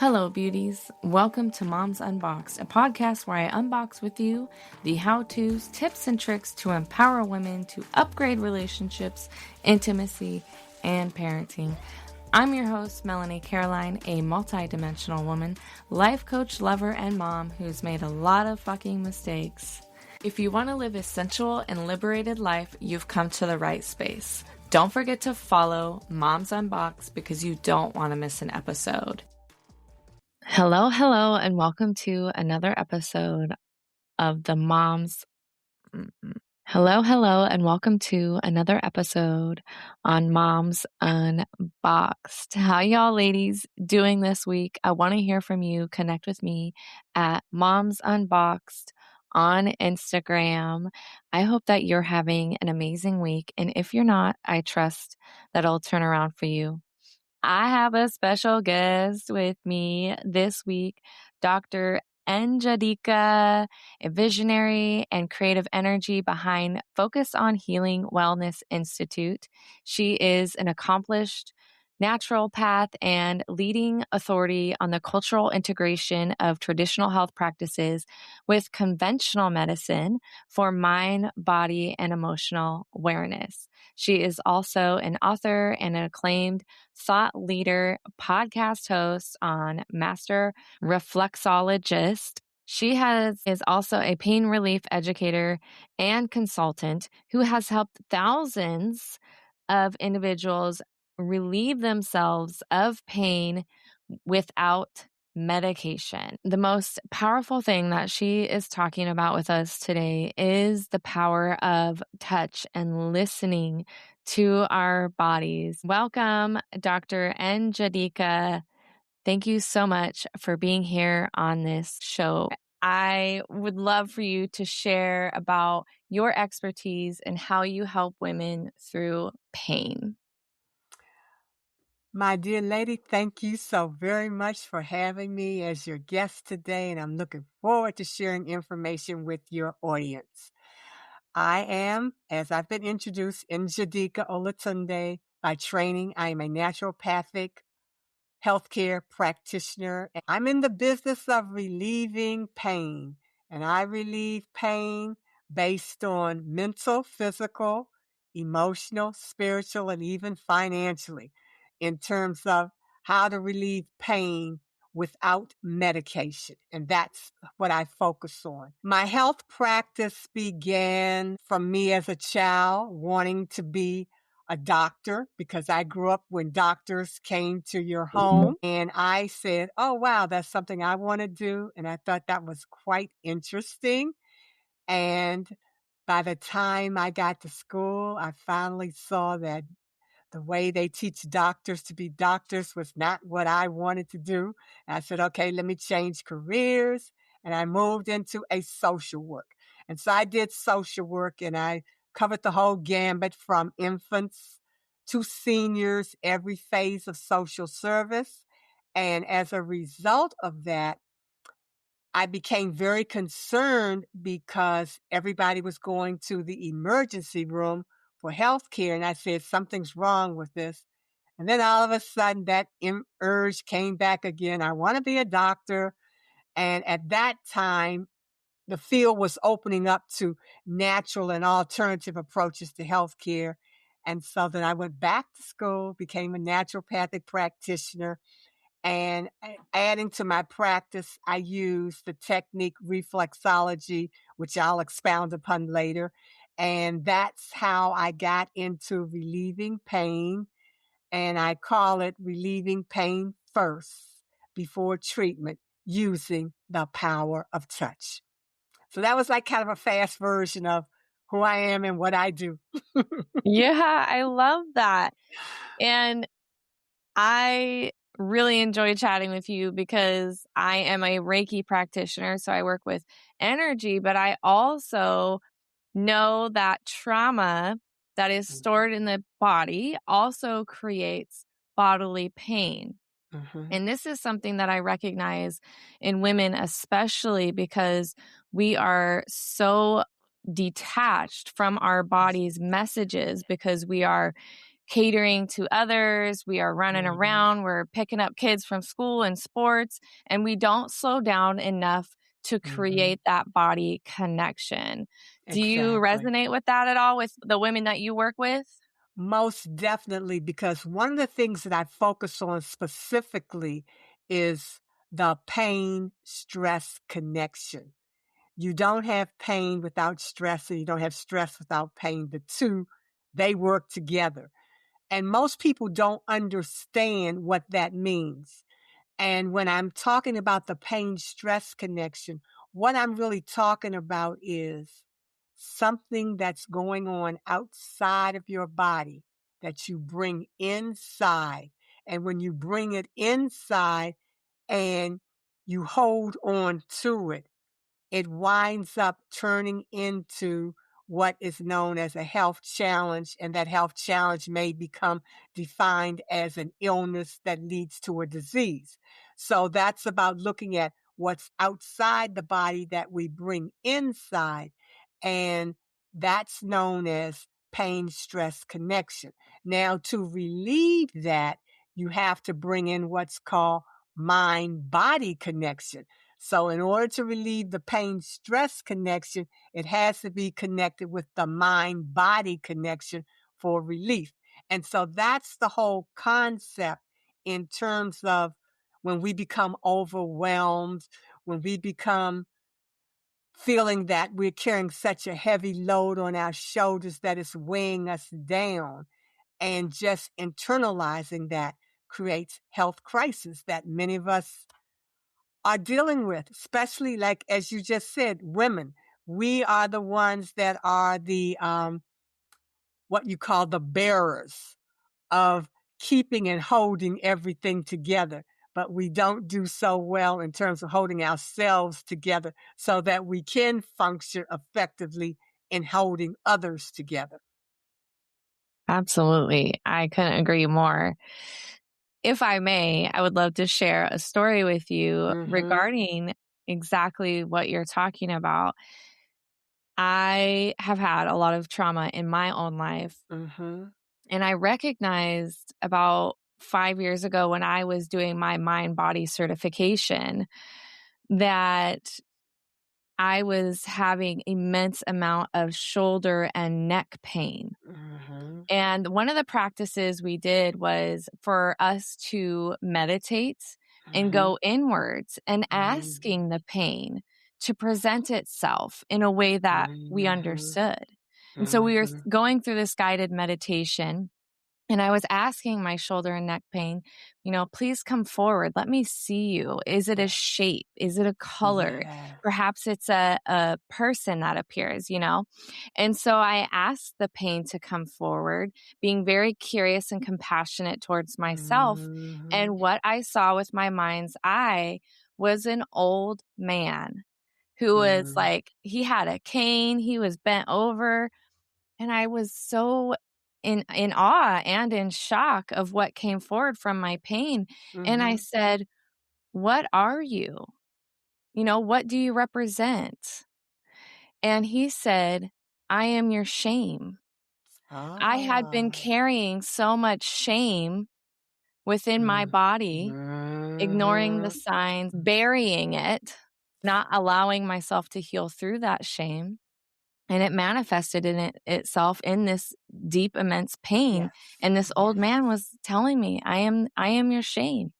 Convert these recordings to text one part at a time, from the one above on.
Hello, beauties. Welcome to Moms Unboxed, a podcast where I unbox with you the how-tos, tips, and tricks to empower women to upgrade relationships, intimacy, and parenting. I'm your host, Melanie Carolyn, a multi-dimensional woman, life coach, lover, and mom who's made a lot of fucking mistakes. If you want to live a sensual and liberated life, you've come to the right space. Don't forget to follow Moms Unboxed because you don't want to miss an episode. Hello, and welcome to another episode of the Moms. Hello, and welcome to another episode on Moms Unboxed. How y'all ladies doing this week? I want to hear from you. Connect with me at Moms Unboxed on Instagram. I hope that you're having an amazing week. And if you're not, I trust that it'll turn around for you. I have a special guest with me this week, Dr. Njadika, a visionary and creative energy behind Focus on Healing Wellness Institute. She is an accomplished naturopath and leading authority on the cultural integration of traditional health practices with conventional medicine for mind, body, and emotional awareness. She is also an author and an acclaimed thought leader, podcast host on Master Reflexologist. She is also a pain relief educator and consultant who has helped thousands of individuals relieve themselves of pain without medication. The most powerful thing that she is talking about with us today is the power of touch and listening to our bodies. Welcome, Dr. Njadika. Thank you so much for being here on this show. I would love for you to share about your expertise and how you help women through pain. My dear lady, thank you so very much for having me as your guest today, and I'm looking forward to sharing information with your audience. I am, as I've been introduced, Njadika Olatunde. By training, I am a naturopathic healthcare practitioner. I'm in the business of relieving pain, and I relieve pain based on mental, physical, emotional, spiritual, and even financially in terms of how to relieve pain without medication. And that's what I focus on. My health practice began from me as a child wanting to be a doctor because I grew up when doctors came to your home, and I said, oh, wow, that's something I want to do. And I thought that was quite interesting. And by the time I got to school, I finally saw that the way they teach doctors to be doctors was not what I wanted to do. And I said, okay, let me change careers. And I moved into a social work. And so I did social work, and I covered the whole gambit from infants to seniors, every phase of social service. And as a result of that, I became very concerned because everybody was going to the emergency room for healthcare. And I said, something's wrong with this. And then all of a sudden that urge came back again. I want to be a doctor. And at that time, the field was opening up to natural and alternative approaches to healthcare. And so then I went back to school, became a naturopathic practitioner. And adding to my practice, I use the technique reflexology, which I'll expound upon later. And that's how I got into relieving pain. And I call it relieving pain first before treatment using the power of touch. So that was like kind of a fast version of who I am and what I do. Yeah, I love that. And I really enjoy chatting with you because I am a Reiki practitioner. So I work with energy, but I also know that trauma that is stored in the body also creates bodily pain. Mm-hmm. And this is something that I recognize in women, especially because we are so detached from our body's messages because we are catering to others. We are running Mhm. around. We're picking up kids from school and sports, and we don't slow down enough to Mhm. create that body connection. Do you Exactly. resonate with that at all with the women that you work with? Most definitely, because one of the things that I focus on specifically is the pain stress connection. You don't have pain without stress, and you don't have stress without pain. The two, they work together. And most people don't understand what that means. And when I'm talking about the pain stress connection, what I'm really talking about is something that's going on outside of your body that you bring inside. And when you bring it inside and you hold on to it winds up turning into what is known as a health challenge, and that health challenge may become defined as an illness that leads to a disease. So that's about looking at what's outside the body that we bring inside, and that's known as pain stress connection. Now, to relieve that, you have to bring in what's called mind body connection. So in order to relieve the pain stress connection, it has to be connected with the mind body connection for relief. And so that's the whole concept in terms of when we become overwhelmed, when we become feeling that we're carrying such a heavy load on our shoulders that it's weighing us down, and just internalizing that creates health crisis that many of us are dealing with, especially like as you just said, women. We are the ones that are the what you call the bearers of keeping and holding everything together. But we don't do so well in terms of holding ourselves together so that we can function effectively in holding others together. Absolutely. I couldn't agree more. If I may, I would love to share a story with you Mm-hmm. regarding exactly what you're talking about. I have had a lot of trauma in my own life, Mm-hmm. and I recognized about 5 years ago when I was doing my mind body certification that I was having immense amount of shoulder and neck pain. Mm-hmm. And one of the practices we did was for us to meditate and Mm-hmm. go inwards and Mm-hmm. asking the pain to present itself in a way that we Mm-hmm. understood. And so we were Mm-hmm. going through this guided meditation, and I was asking my shoulder and neck pain, please come forward. Let me see you. Is it a Yes. shape? Is it a color? Yes. Perhaps it's a person that appears. And so I asked the pain to come forward, being very curious and compassionate towards myself. Mhm. And what I saw with my mind's eye was an old man who was Mm. like, he had a cane, he was bent over, and I was so in awe and in shock of what came forward from my pain, and I Mhm. said, "What are you? What do you represent?" And he said, "I am your shame." I had been Ah. carrying so much shame within my Mm. body, ignoring the Mhm. signs, burying it, not allowing myself to heal through that shame. And it manifested in itself in this deep, immense pain. Yes. And this old Yes. man was telling me, I am your shame.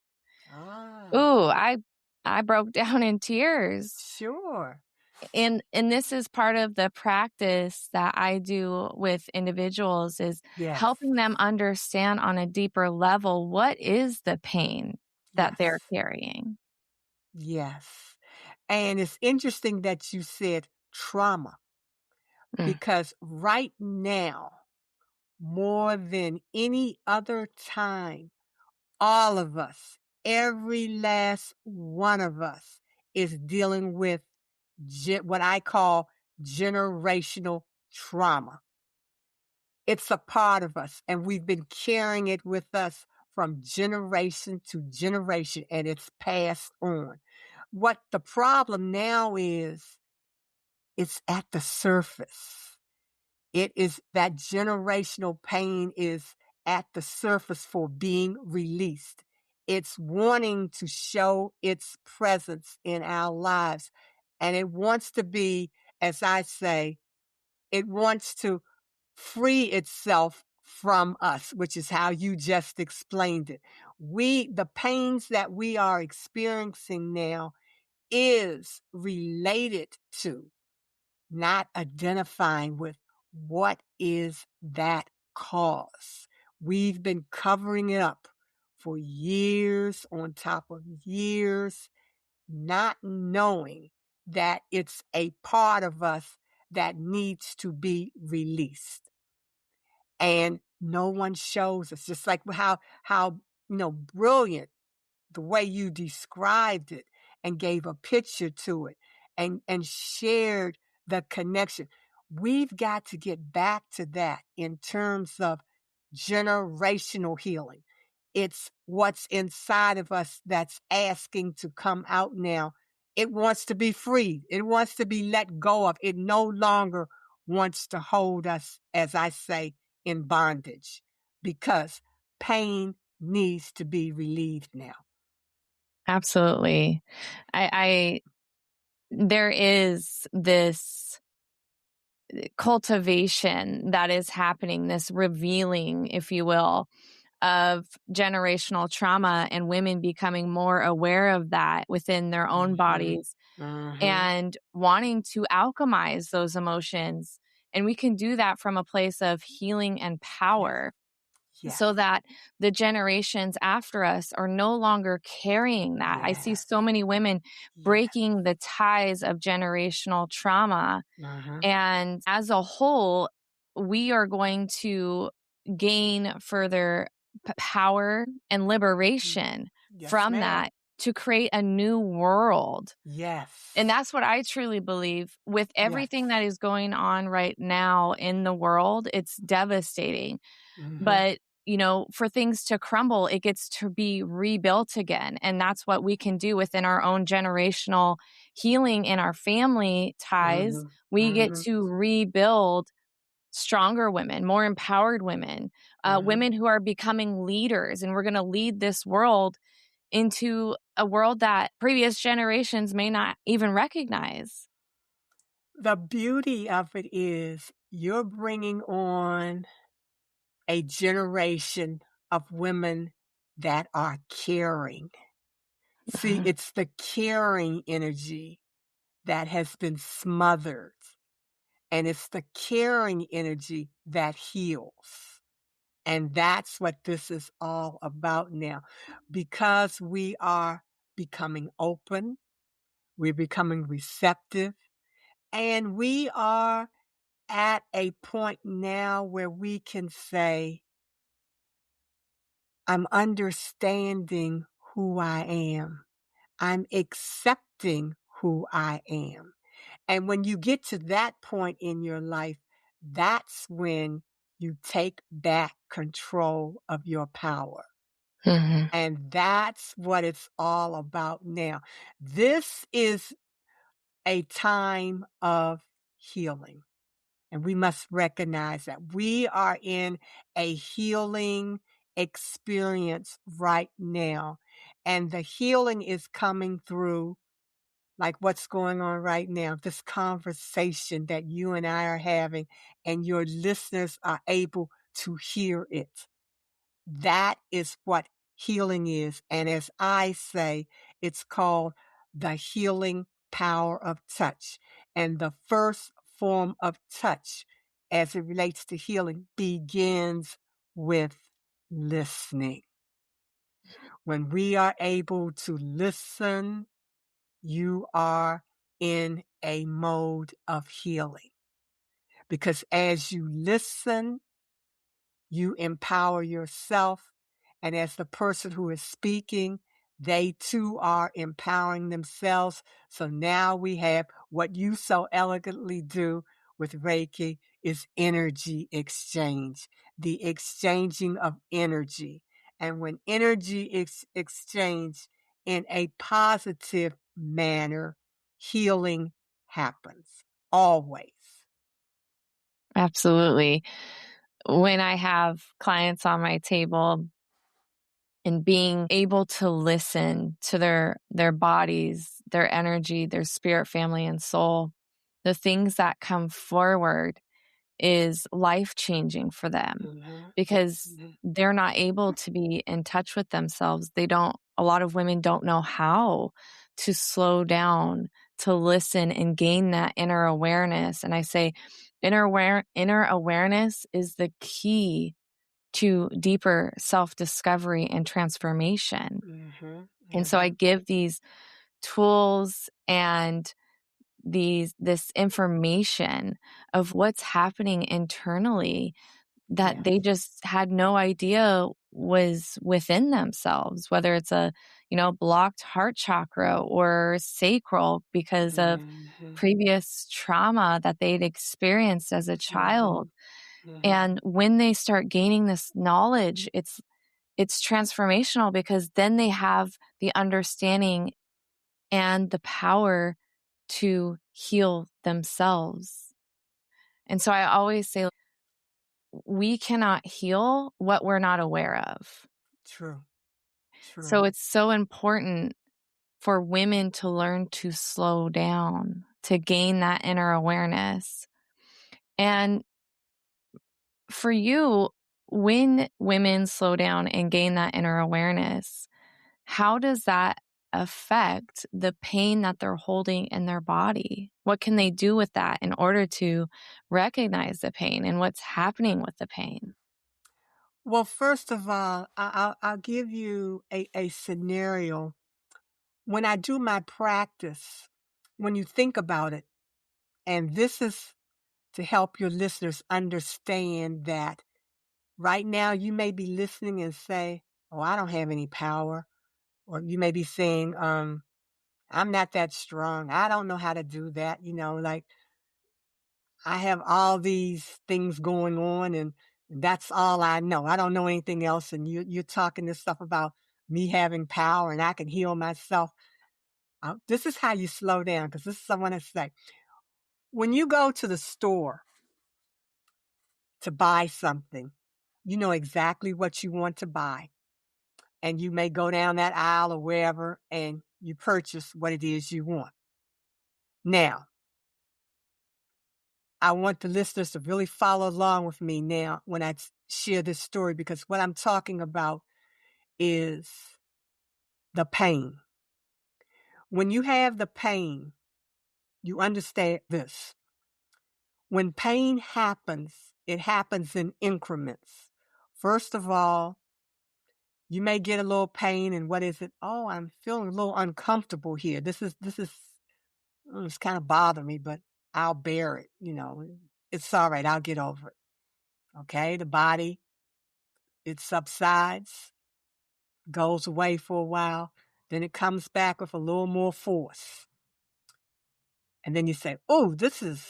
Ah. Ooh, I broke down in tears. Sure. And this is part of the practice that I do with individuals is Yes. helping them understand on a deeper level what is the pain that they're Yes. carrying. Yes. And it's interesting that you said trauma Mm, because right now, more than any other time, all of us, every last one of us is dealing with what I call generational trauma. It's a part of us, and we've been carrying it with us from generation to generation, and it's passed on. What the problem now is, it's at the surface. It is that generational pain is at the surface for being released. It's wanting to show its presence in our lives. And it wants to be, as I say, it wants to free itself from us, which is how you just explained it. The pains that we are experiencing now is related to not identifying with what is that cause. We've been covering it up for years on top of years, not knowing that it's a part of us that needs to be released. And no one shows us, just like how brilliant the way you described it and gave a picture to it and shared the connection. We've got to get back to that in terms of generational healing. It's what's inside of us that's asking to come out now. It wants to be freed. It wants to be let go of. It no longer wants to hold us, as I say, in bondage, because pain needs to be relieved now. Absolutely. I there is this cultivation that is happening, this revealing, if you will, of generational trauma and women becoming more aware of that within their own Mhm. bodies Mhm. and wanting to alchemize those emotions. And we can do that from a place of healing and Yes. power Yes. so that the generations after us are no longer carrying that. I see Yes. so many women Yes. breaking the ties of generational trauma. Uh-huh. And as a whole, we are going to gain further power and Mm. liberation Yes, from ma'am. that to create a new world. And Yes. that's what I truly believe with everything Yes. that is going on right now in the world. It's devastating. Mhm. But, for things to crumble, it gets to be rebuilt again. And that's what we can do within our own generational healing in our family ties. Mhm. We get Mhm. to rebuild stronger women, more empowered women, Mhm. women who are becoming leaders. And we're going to lead this world into a world that previous generations may not even recognize. The beauty of it is you're bringing on a generation of women that are caring. See, it's the caring energy that has been smothered, and it's the caring energy that heals. And that's what this is all about now. Because we are becoming open, we're becoming receptive, and we are at a point now where we can say, I'm understanding who I am. I'm accepting who I am. And when you get to that point in your life, that's when you take back control of your power. Mhm. And that's what it's all about now. This is a time of healing. And we must recognize that we are in a healing experience right now. And the healing is coming through like what's going on right now, this conversation that you and I are having, and your listeners are able to hear it. That is what healing is. And as I say, it's called the healing power of touch. And the first form of touch, as it relates to healing, begins with listening. When we are able to listen, you are in a mode of healing. Because as you listen, you empower yourself. And as the person who is speaking, they too are empowering themselves. So now we have what you so elegantly do with Reiki is energy exchange, the exchanging of energy. And when energy is exchanged in a positive manner, healing happens always. Absolutely. when I have clients on my table and being able to listen to their bodies, their energy, their spirit, family, and soul, the things that come forward is life-changing for them Mhm. because Mhm. they're not able to be in touch with themselves. A lot of women don't know how to slow down, to listen and gain that inner awareness. And I say inner awareness is the key to deeper self-discovery and transformation. Mhm. And so I Mhm. give these tools and this information of what's happening internally that they Yes. just had no idea was within themselves, whether it's a, blocked heart chakra or sacral because of Mhm. previous trauma that they'd experienced as a child. Mhm. Mhm. And when they start gaining this knowledge, it's transformational because then they have the understanding and the power to heal themselves. And so I always say we cannot heal what we're not aware of. True. So True. it's so important for women to learn to slow down, to gain that inner awareness. And for you, when women slow down and gain that inner awareness, how does that affect the pain that they're holding in their body? What can they do with that in order to recognize the pain and what's happening with the pain? Well, first of all, I'll give you a scenario. When I do my practice, when you think about it, and this is to help your listeners understand that right now you may be listening and say, "Oh, I don't have any power," or you may be saying, "I'm not that strong. I don't know how to do that." Like I have all these things going on, and that's all I know. I don't know anything else. And you're talking this stuff about me having power and I can heal myself. This is how you slow down, because this is what I want to say. When you go to the store to buy something, you know exactly what you want to buy. And you may go down that aisle or wherever and you purchase what it is you want. Now, I want the listeners to really follow along with me now when I share this story, because what I'm talking about is the pain. When you have the pain, you understand this. When pain happens, it happens in increments. First of all, you may get a little pain, and what is it? Oh, I'm feeling a little uncomfortable here. It's kind of bothering me, but I'll bear it. It's all right. I'll get over it. Okay. The body, it subsides, goes away for a while. Then it comes back with a little more force. And then you say, oh, this is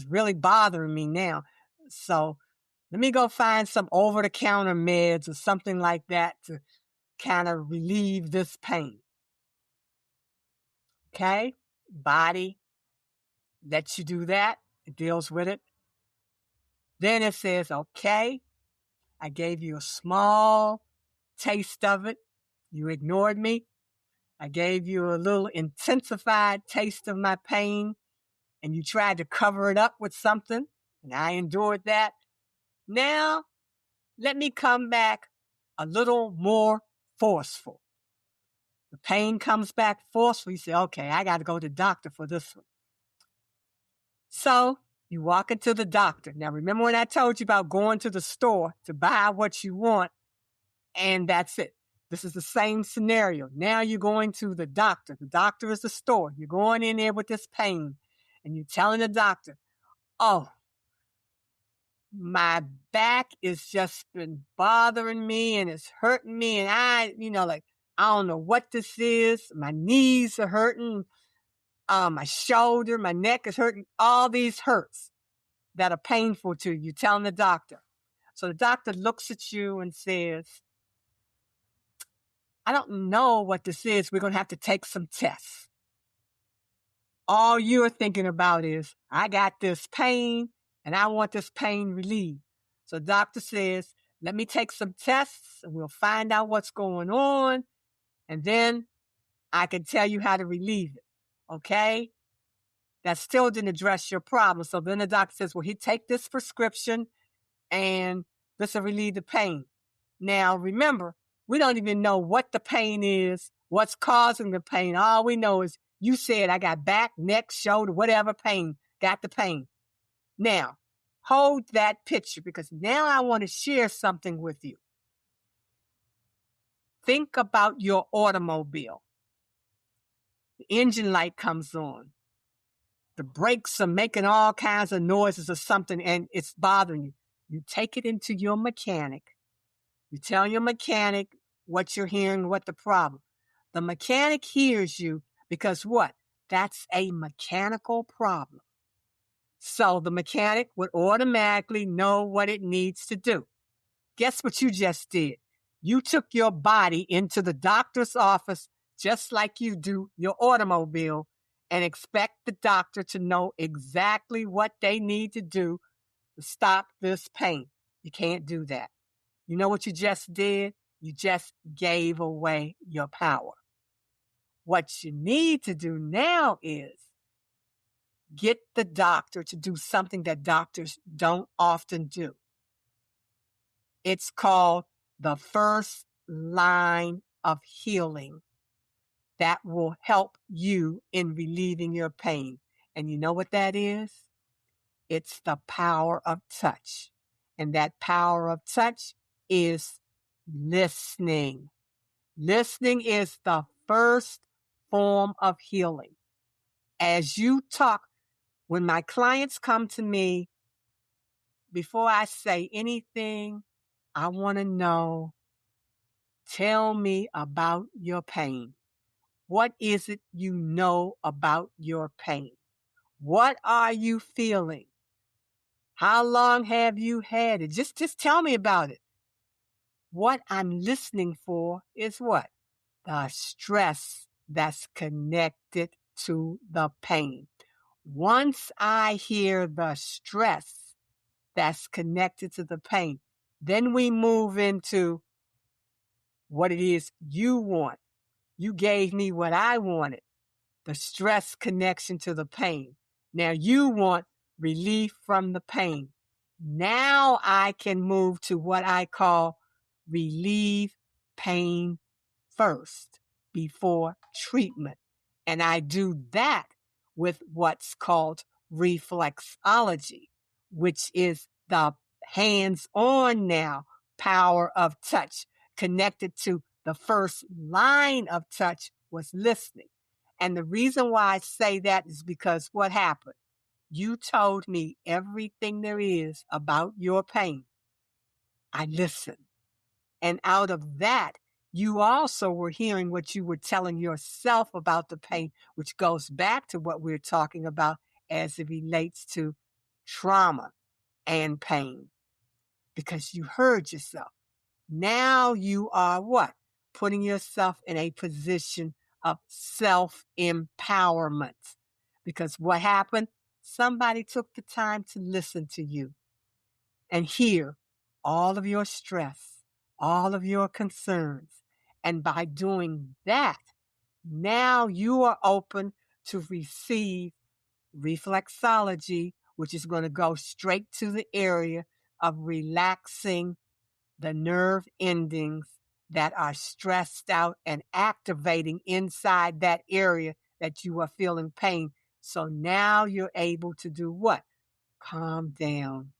really bothering me now. So let me go find some over the counter meds or something like that to kind of relieve this pain. Okay. Body lets you do that. It deals with it. Then it says, okay, I gave you a small taste of it. You ignored me. I gave you a little intensified taste of my pain, and you tried to cover it up with something, and I endured that. Now, let me come back a little more forceful. The pain comes back forceful. You say, okay, I got to go to the doctor for this one. So you walk into the doctor. Now, remember when I told you about going to the store to buy what you want, and that's it. This is the same scenario. Now you're going to the doctor. The doctor is the store. You're going in there with this pain, and you're telling the doctor, oh, my back is just been bothering me and it's hurting me. And I don't know what this is. My knees are hurting. My shoulder, my neck is hurting. All these hurts that are painful to you. You're telling the doctor. So the doctor looks at you and says, I don't know what this is. We're going to have to take some tests. All you're thinking about is, I got this pain. and I want this pain relieved. So the doctor says, let me take some tests and we'll find out what's going on. And then I can tell you how to relieve it. Okay? That still didn't address your problem. So then the doctor says, well, he take this prescription and this will relieve the pain. Now, remember, we don't even know what the pain is, what's causing the pain. All we know is you said I got back, neck, shoulder, whatever pain, got the pain. Now, hold that picture because now I want to share something with you. Think about your automobile. The engine light comes on. The brakes are making all kinds of noises or something and it's bothering you. You take it into your mechanic. You tell your mechanic what you're hearing, what the problem. The mechanic hears you because what? That's a mechanical problem. So the mechanic would automatically know what it needs to do. Guess what you just did? You took your body into the doctor's office just like you do your automobile and expect the doctor to know exactly what they need to do to stop this pain. You can't do that. You know what you just did? You just gave away your power. What you need to do now is get the doctor to do something that doctors don't often do. It's called the first line of healing that will help you in relieving your pain. And you know what that is? It's the power of touch. And that power of touch is listening. Listening is the first form of healing. As you talk, when my clients come to me, before I say anything, I want to know, tell me about your pain. What is it you know about your pain? What are you feeling? How long have you had it? Just tell me about it. What I'm listening for is what? The stress that's connected to the pain. Once I hear the stress that's connected to the pain, then we move into what it is you want. You gave me what I wanted, the stress connection to the pain. Now you want relief from the pain. Now I can move to what I call relieve pain first before treatment. And I do that with what's called reflexology, which is the hands-on now power of touch connected to the first line of touch was listening. And the reason why I say that is because what happened? You told me everything there is about your pain. I listened. And out of that, you also were hearing what you were telling yourself about the pain, which goes back to what we're talking about as it relates to trauma and pain. Because you heard yourself. Now you are what? Putting yourself in a position of self-empowerment. Because what happened? Somebody took the time to listen to you and hear all of your stress, all of your concerns. And by doing that, now you are open to receive reflexology, which is going to go straight to the area of relaxing the nerve endings that are stressed out and activating inside that area that you are feeling pain. So now you're able to do what? Calm down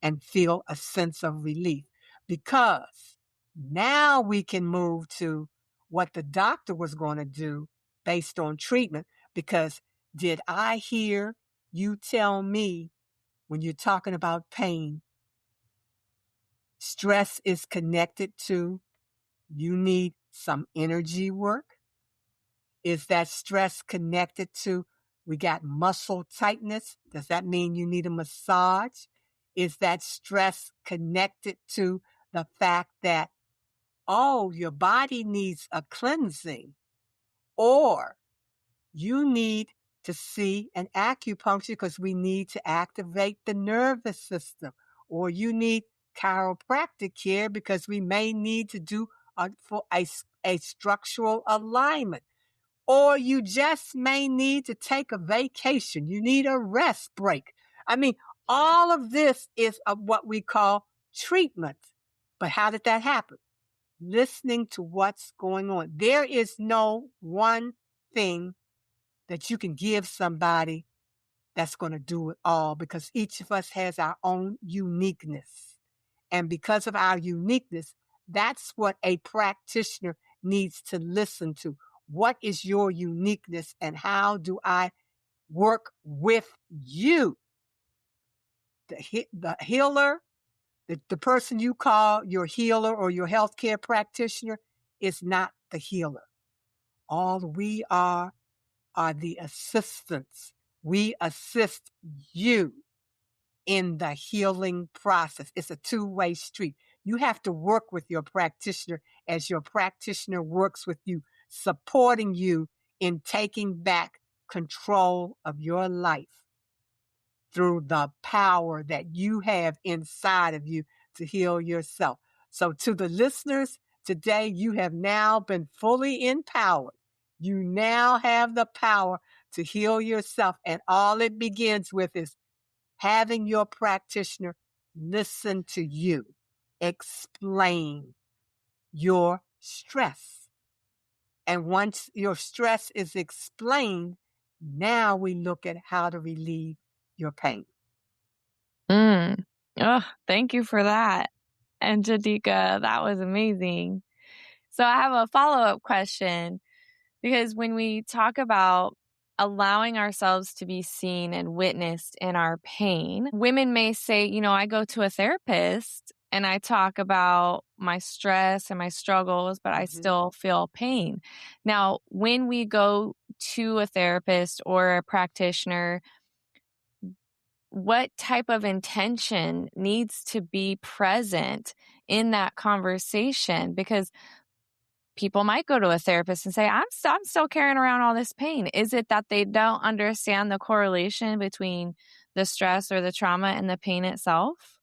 and feel a sense of relief, because now we can move to what the doctor was going to do based on treatment. Because did I hear you tell me when you're talking about pain, stress is connected to you need some energy work? Is that stress connected to we got muscle tightness? Does that mean you need a massage? Is that stress connected to the fact that, oh, your body needs a cleansing, or you need to see an acupuncture because we need to activate the nervous system. Or you need chiropractic care because we may need to do a structural alignment. Or you just may need to take a vacation. You need a rest break. I mean, all of this is what we call treatment. But how did that happen? Listening to what's going on. There is no one thing that you can give somebody that's going to do it all, because each of us has our own uniqueness. And because of our uniqueness, that's what a practitioner needs to listen to. What is your uniqueness, and how do I work with you? The healer, the person you call your healer or your healthcare practitioner is not the healer. All we are the assistants. We assist you in the healing process. It's a two-way street. You have to work with your practitioner as your practitioner works with you, supporting you in taking back control of your life through the power that you have inside of you to heal yourself. So to the listeners today, you have now been fully empowered. You now have the power to heal yourself. And all it begins with is having your practitioner listen to you, explain your stress. And once your stress is explained, now we look at how to relieve your pain. Mm. Oh, thank you for that. And Njadika, that was amazing. So I have a follow-up question, because when we talk about allowing ourselves to be seen and witnessed in our pain, women may say, I go to a therapist and I talk about my stress and my struggles, but I still feel pain. Now, when we go to a therapist or a practitioner, what type of intention needs to be present in that conversation? Because people might go to a therapist and say, I'm still carrying around all this pain. Is it that they don't understand the correlation between the stress or the trauma and the pain itself?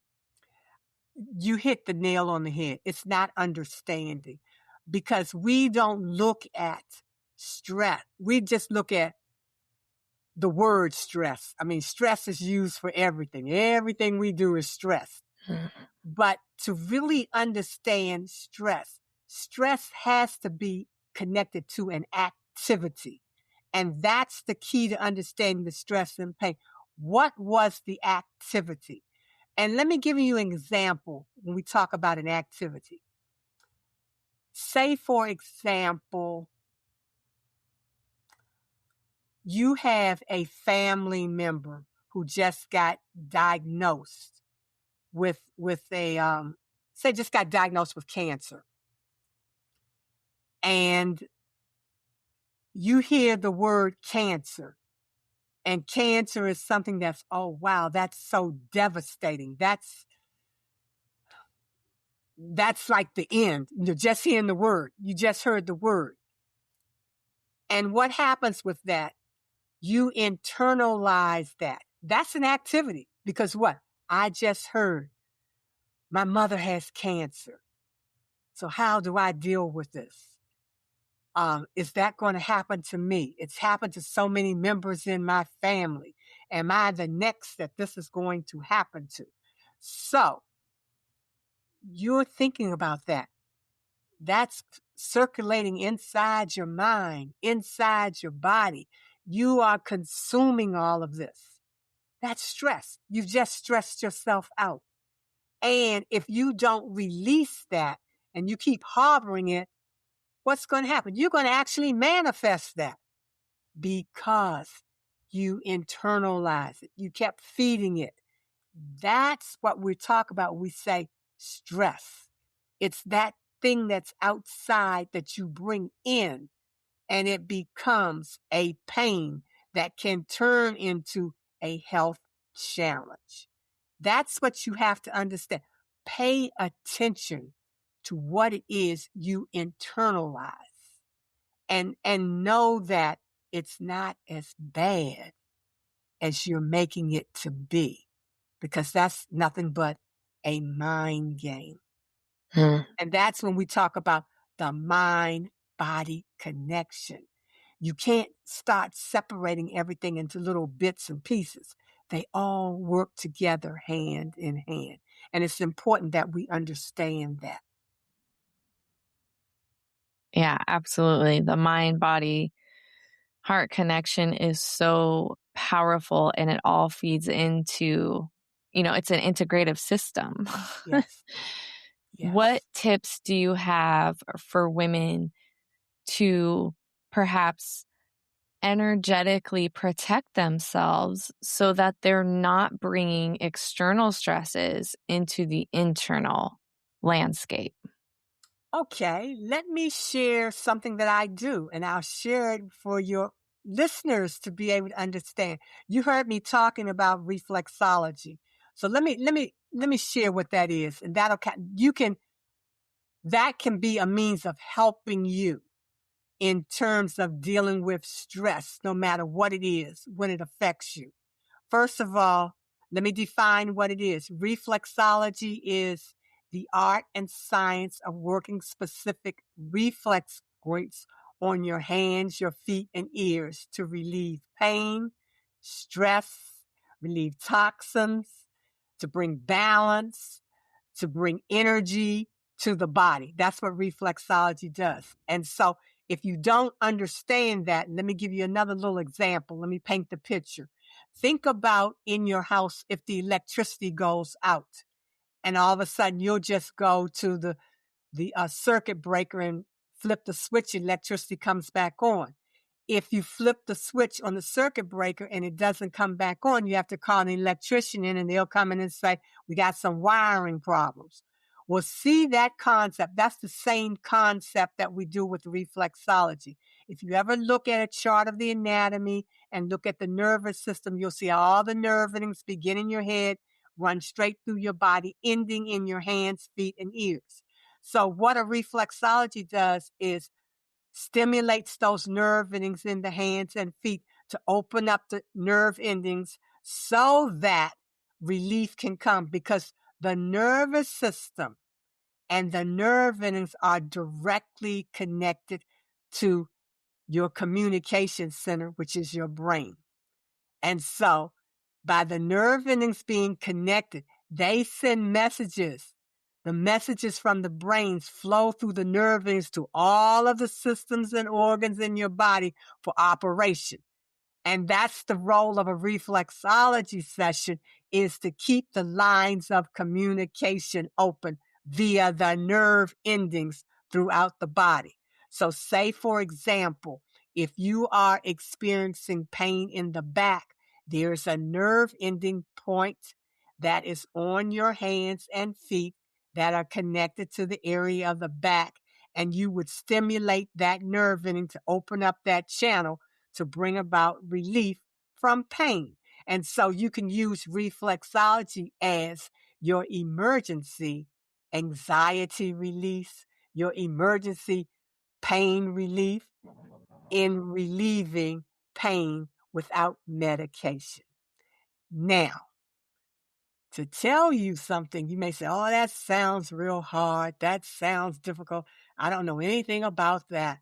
You hit the nail on the head. It's not understanding, because we don't look at stress. We just look at the word stress. I mean, stress is used for everything. Everything we do is stress. But to really understand stress, stress has to be connected to an activity. And that's the key to understanding the stress and pain. What was the activity? And let me give you an example when we talk about an activity. Say, for example, you have a family member who just got diagnosed with just got diagnosed with cancer. And you hear the word cancer. And cancer is something that's, oh, wow, that's so devastating. That's like the end. You're just hearing the word. You just heard the word. And what happens with that? You internalize that. That's an activity, because what? I just heard my mother has cancer. So how do I deal with this? Is that going to happen to me? It's happened to so many members in my family. Am I the next that this is going to happen to? So you're thinking about that. That's circulating inside your mind, inside your body. You are consuming all of this. That's stress. You've just stressed yourself out. And if you don't release that and you keep harboring it, what's going to happen? You're going to actually manifest that, because you internalize it. You kept feeding it. That's what we talk about. We say stress. It's that thing that's outside that you bring in, and it becomes a pain that can turn into a health challenge. That's what you have to understand. Pay attention to what it is you internalize, and know that it's not as bad as you're making it to be, because that's nothing but a mind game. Hmm. And that's when we talk about the mind body connection. You can't start separating everything into little bits and pieces. They all work together hand in hand. And it's important that we understand that. Yeah, absolutely. The mind body heart connection is so powerful and it all feeds into, it's an integrative system. Yes. What Yes. tips do you have for women to perhaps energetically protect themselves so that they're not bringing external stresses into the internal landscape? Okay, let me share something that I do, and I'll share it for your listeners to be able to understand. You heard me talking about reflexology. So let me share what that is, and that can be a means of helping you in terms of dealing with stress, no matter what it is, when it affects you. First of all, let me define what it is. Reflexology is the art and science of working specific reflex points on your hands, your feet, and ears to relieve pain, stress, relieve toxins, to bring balance, to bring energy to the body. That's what reflexology does. And so if you don't understand that, let me give you another little example. Let me paint the picture. Think about in your house if the electricity goes out and all of a sudden you'll just go to the circuit breaker and flip the switch, electricity comes back on. If you flip the switch on the circuit breaker and it doesn't come back on, you have to call an electrician in and they'll come in and say, we got some wiring problems. Well, see that concept. That's the same concept that we do with reflexology. If you ever look at a chart of the anatomy and look at the nervous system, you'll see all the nerve endings begin in your head, run straight through your body, ending in your hands, feet, and ears. So what a reflexology does is stimulates those nerve endings in the hands and feet to open up the nerve endings so that relief can come, because the nervous system and the nerve endings are directly connected to your communication center, which is your brain. And so by the nerve endings being connected, they send messages. The messages from the brains flow through the nerve endings to all of the systems and organs in your body for operation. And that's the role of a reflexology session, is to keep the lines of communication open via the nerve endings throughout the body. So say, for example, if you are experiencing pain in the back, there's a nerve ending point that is on your hands and feet that are connected to the area of the back. And you would stimulate that nerve ending to open up that channel to bring about relief from pain. And so you can use reflexology as your emergency anxiety release, your emergency pain relief in relieving pain without medication. Now, to tell you something, you may say, oh, that sounds real hard. That sounds difficult. I don't know anything about that.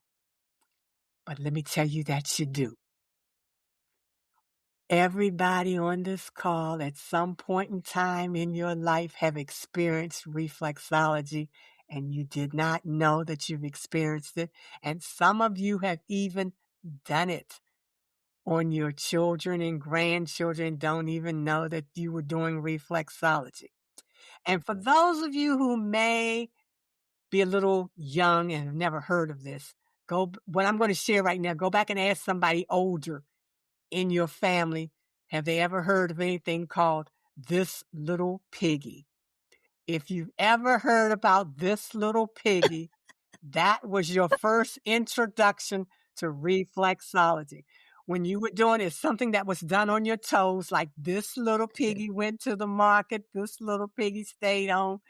But let me tell you that you do. Everybody on this call at some point in time in your life have experienced reflexology, and you did not know that you've experienced it. And some of you have even done it on your children and grandchildren, don't even know that you were doing reflexology. And for those of you who may be a little young and have never heard of this, what I'm going to share right now, go back and ask somebody older in your family, have they ever heard of anything called This Little Piggy? If you've ever heard about This Little Piggy, that was your first introduction to reflexology. When you were doing it, something that was done on your toes, like this little piggy went to the market, this little piggy stayed home,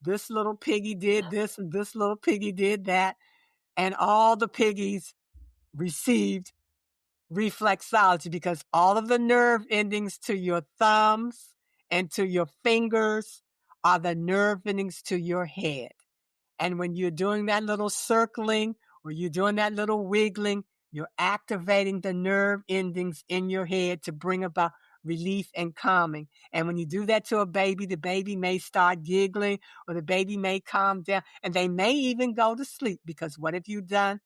this little piggy did this, and this little piggy did that, and all the piggies received reflexology, because all of the nerve endings to your thumbs and to your fingers are the nerve endings to your head. And when you're doing that little circling or you're doing that little wiggling, you're activating the nerve endings in your head to bring about relief and calming. And when you do that to a baby, the baby may start giggling or the baby may calm down and they may even go to sleep, because what have you done?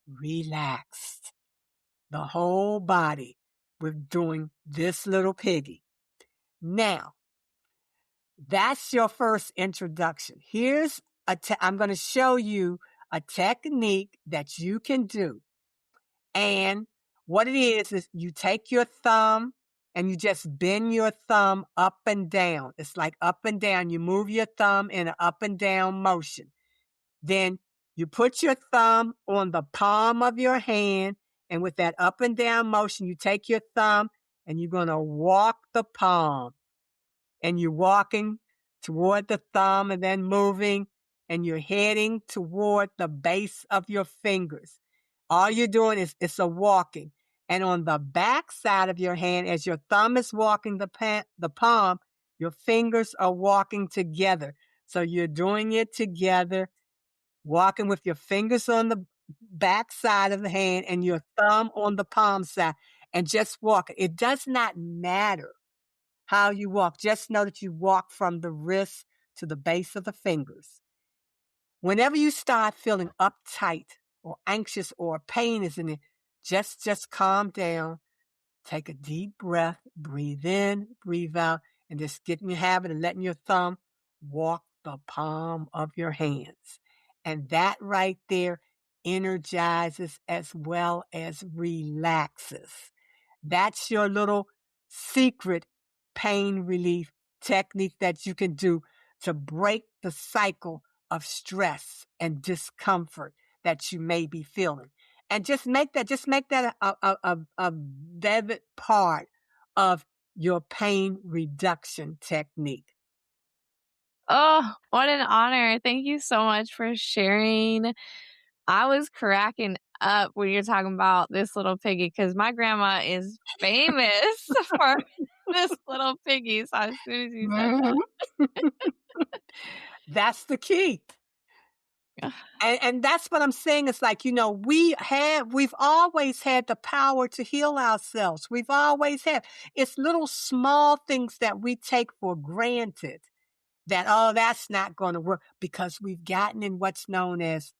Relaxed the whole body with doing this little piggy. Now, that's your first introduction. I'm going to show you a technique that you can do. And what it is you take your thumb and you just bend your thumb up and down. It's like up and down. You move your thumb in an up and down motion. Then you put your thumb on the palm of your hand, and with that up and down motion, you take your thumb and you're going to walk the palm. And you're walking toward the thumb and then moving, and you're heading toward the base of your fingers. All you're doing is it's a walking. And on the back side of your hand, as your thumb is walking the palm, your fingers are walking together. So you're doing it together, walking with your fingers on the back side of the hand and your thumb on the palm side, and just walking. It does not matter how you walk. Just know that you walk from the wrist to the base of the fingers. Whenever you start feeling uptight or anxious or pain is in it, just calm down. Take a deep breath, breathe in, breathe out, and just get in your habit of letting your thumb walk the palm of your hands. And that right there energizes as well as relaxes. That's your little secret pain relief technique that you can do to break the cycle of stress and discomfort that you may be feeling. And just make that a vivid part of your pain reduction technique. Oh, what an honor. Thank you so much for sharing. I was cracking up when you're talking about this little piggy because my grandma is famous for this little piggy. So as soon as you said Mhm. That's the key. that. And that's what I'm saying. It's like, we've always had the power to heal ourselves. We've always had. It's little small things that we take for granted that, oh, that's not going to work, because we've gotten in what's known as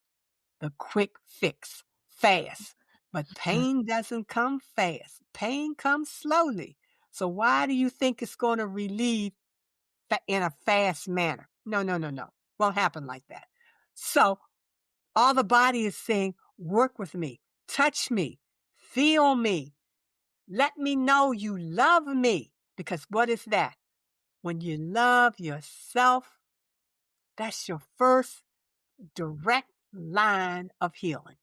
the quick fix, fast. But pain doesn't come fast. Pain comes slowly. So why do you think it's going to relieve in a fast manner? No. Won't happen like that. So all the body is saying, work with me, touch me, feel me, let me know you love me. Because what is that? When you love yourself, that's your first direct line of healing.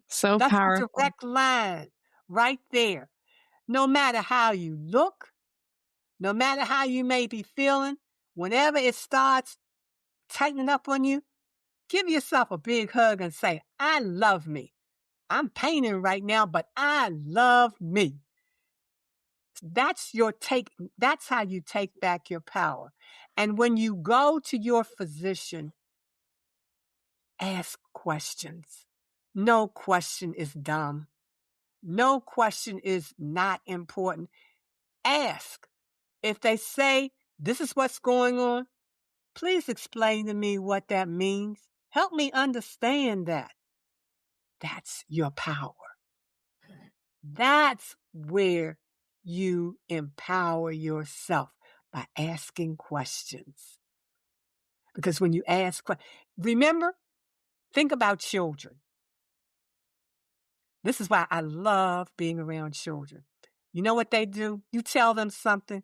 So That's a powerful. direct line right there. No matter how you look, no matter how you may be feeling, whenever it starts tightening up on you, give yourself a big hug and say, I love me. I'm paining right now, but I love me. That's how you take back your power. And when you go to your physician, ask questions. No question is dumb. No question is not important. Ask. If they say, this is what's going on, please explain to me what that means. Help me understand that. That's your power. That's where you empower yourself, by asking questions. Because when you remember, think about children. This is why I love being around children. You know what they do? You tell them something.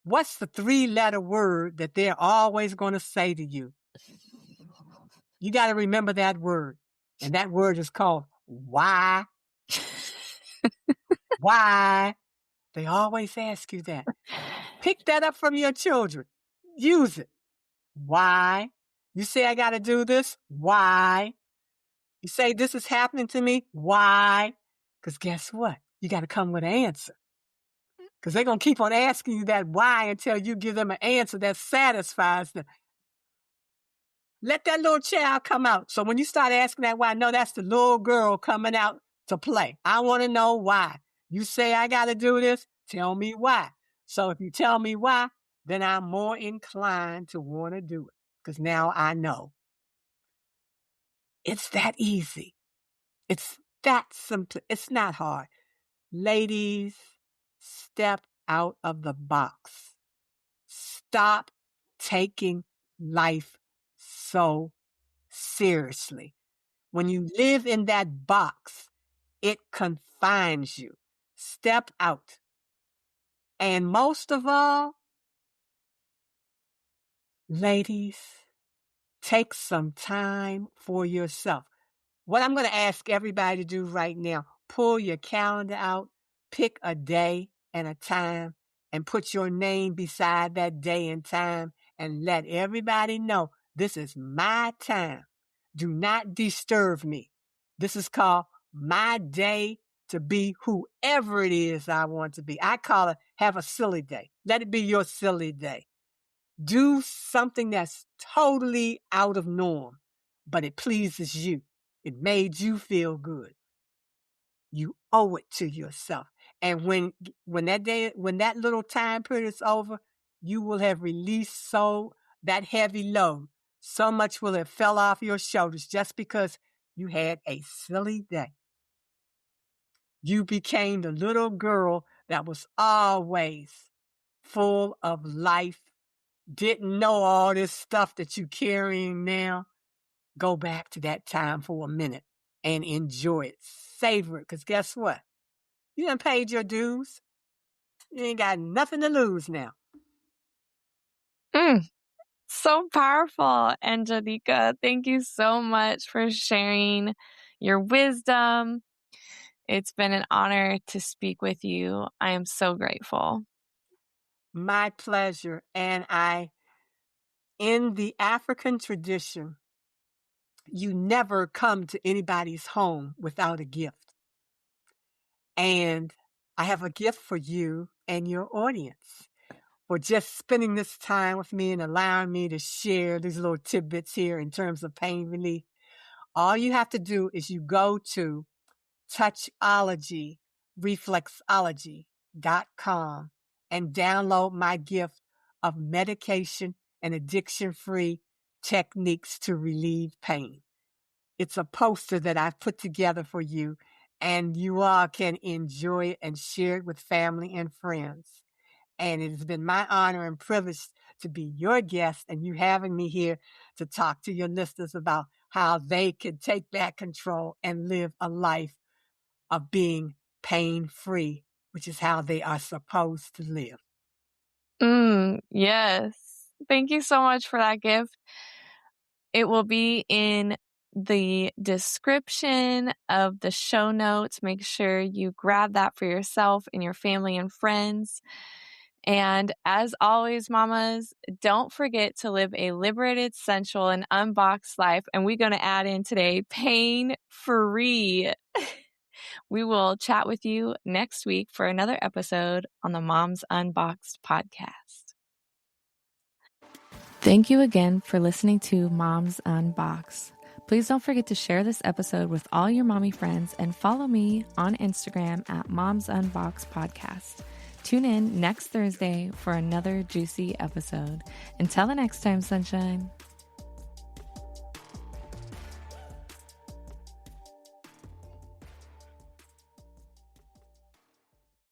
What's the 3-letter word that they're always going to say to you? You got to remember that word. And that word is called why. Why? They always ask you that. Pick that up from your children. Use it. Why? You say, I got to do this. Why? You say, this is happening to me. Why? Because guess what? You got to come with an answer. Because they're going to keep on asking you that why until you give them an answer that satisfies them. Let that little child come out. So when you start asking that why, no, that's the little girl coming out to play. I want to know why. You say I got to do this, tell me why. So if you tell me why, then I'm more inclined to want to do it because now I know. It's that easy. It's that simple. It's not hard. Ladies, step out of the box. Stop taking life so seriously. When you live in that box, it confines you. Step out. And most of all, ladies, take some time for yourself. What I'm going to ask everybody to do right now, pull your calendar out, pick a day and a time, and put your name beside that day and time, and let everybody know this is my time. Do not disturb me. This is called my day to be whoever it is I want to be. I call it have a silly day. Let it be your silly day. Do something that's totally out of norm, but it pleases you. It made you feel good. You owe it to yourself. And when that little time period is over, you will have released that heavy load. So much will have fell off your shoulders just because you had a silly day. You became the little girl that was always full of life, didn't know all this stuff that you're carrying now. Go back to that time for a minute and enjoy it. Savor it, because guess what? You done paid your dues. You ain't got nothing to lose now. So powerful, Njadika. Thank you so much for sharing your wisdom. It's been an honor to speak with you. I am so grateful. My pleasure. And in the African tradition, you never come to anybody's home without a gift. And I have a gift for you and your audience for just spending this time with me and allowing me to share these little tidbits here in terms of pain relief. All you have to do is you go to Touchology, Reflexology.com and download my gift of medication and addiction-free techniques to relieve pain. It's a poster that I've put together for you, and you all can enjoy it and share it with family and friends. And it has been my honor and privilege to be your guest and you having me here to talk to your listeners about how they can take back control and live a life of being pain-free, which is how they are supposed to live. Yes. Thank you so much for that gift. It will be in the description of the show notes. Make sure you grab that for yourself and your family and friends. And as always, mamas, don't forget to live a liberated, sensual, and unboxed life. And we're going to add in today, pain-free. We will chat with you next week for another episode on the Moms Unboxed podcast. Thank you again for listening to Moms Unboxed. Please don't forget to share this episode with all your mommy friends and follow me on Instagram at Moms Unboxed Podcast. Tune in next Thursday for another juicy episode. Until the next time, sunshine.